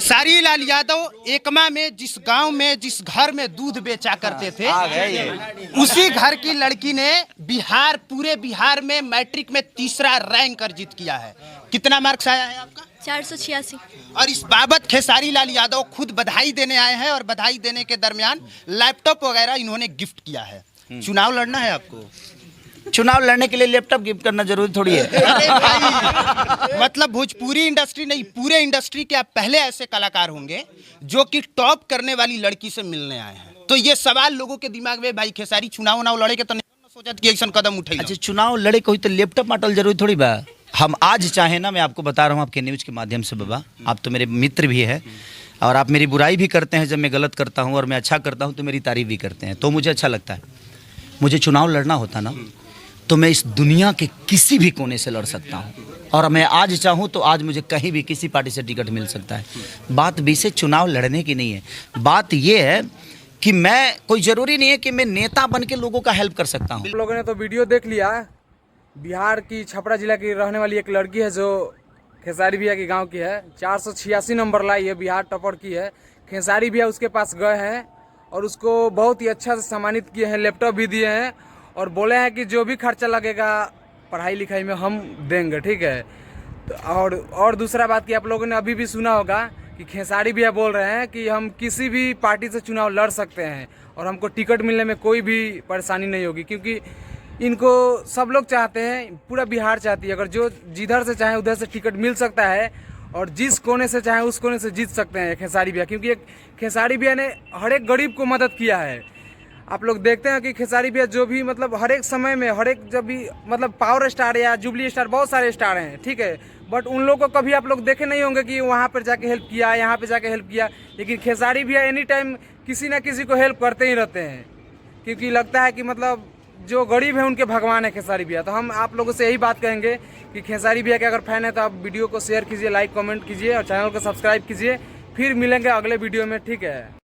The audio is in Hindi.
खेसारी लाल यादव एकमा में जिस गांव में जिस घर में दूध बेचा करते थे उसी घर की लड़की ने पूरे बिहार में मैट्रिक में तीसरा रैंक अर्जित किया है। कितना मार्क्स आया है आपका? 486। और इस बाबत खेसारी लाल यादव खुद बधाई देने आए हैं और बधाई देने के दरमियान लैपटॉप वगैरह इन्होंने गिफ्ट किया है। चुनाव लड़ना है आपको? चुनाव लड़ने के लिए लैपटॉप गिफ्ट करना जरूरी थोड़ी है। अरे भाई, मतलब भोजपुरी इंडस्ट्री नहीं, पूरे इंडस्ट्री के आप पहले ऐसे कलाकार होंगे जो कि टॉप करने वाली लड़की से मिलने आए हैं। तो ये सवाल लोगों के दिमाग में, भाई खेसारी चुनाव लड़े के तो नहीं सोचत कि ऐसा कदम उठाई। अच्छा, चुनाव लड़े कोई तो लैपटॉप माटल जरूरी थोड़ी बा। हम आज चाहे ना, मैं आपको बता रहा हूँ आपके न्यूज़ के माध्यम से बाबा, आप तो मेरे मित्र भी है और आप मेरी बुराई भी करते हैं जब मैं गलत करता हूँ, और मैं अच्छा करता हूँ तो मेरी तारीफ भी करते हैं, तो मुझे अच्छा लगता है। मुझे चुनाव लड़ना होता ना तो मैं इस दुनिया के किसी भी कोने से लड़ सकता हूँ, और मैं आज चाहूँ तो आज मुझे कहीं भी किसी पार्टी से टिकट मिल सकता है। बात विषय चुनाव लड़ने की नहीं है, बात ये है कि मैं, कोई ज़रूरी नहीं है कि मैं नेता बन के लोगों का हेल्प कर सकता हूँ। लोगों ने तो वीडियो देख लिया। बिहार की छपरा जिला की रहने वाली एक लड़की है जो खेसारी भैया के गांव की है, 486 नंबर लाई है, बिहार टॉपर की है। खेसारी भैया उसके पास गए हैं और उसको बहुत ही अच्छा से सम्मानित किए हैं, लैपटॉप भी दिए हैं और बोले हैं कि जो भी खर्चा लगेगा पढ़ाई लिखाई में हम देंगे, ठीक है। तो और दूसरा बात कि आप लोगों ने अभी भी सुना होगा कि खेसारी भैया बोल रहे हैं कि हम किसी भी पार्टी से चुनाव लड़ सकते हैं और हमको टिकट मिलने में कोई भी परेशानी नहीं होगी, क्योंकि इनको सब लोग चाहते हैं, पूरा बिहार चाहती है। अगर जो जिधर से चाहे उधर से टिकट मिल सकता है और जिस कोने से चाहे उस कोने से जीत सकते हैं खेसारी भैया, क्योंकि खेसारी भैया ने हर एक गरीब को मदद किया है। आप लोग देखते हैं कि खेसारी भैया जो भी मतलब हर एक समय में, हर एक जब भी मतलब पावर स्टार या जुबली स्टार, बहुत सारे स्टार हैं, ठीक है, बट उन लोगों को कभी आप लोग देखे नहीं होंगे कि वहाँ पर जाके हेल्प किया, यहाँ पे जाके हेल्प किया। लेकिन खेसारी भैया एनी टाइम किसी ना किसी को हेल्प करते ही रहते हैं, क्योंकि लगता है कि मतलब जो गरीब है उनके भगवान है खेसारी भैया। तो हम आप लोगों से यही बात कहेंगे कि खेसारी भैया के अगर फैन है तो आप वीडियो को शेयर कीजिए, लाइक कमेंट कीजिए और चैनल को सब्सक्राइब कीजिए। फिर मिलेंगे अगले वीडियो में, ठीक है।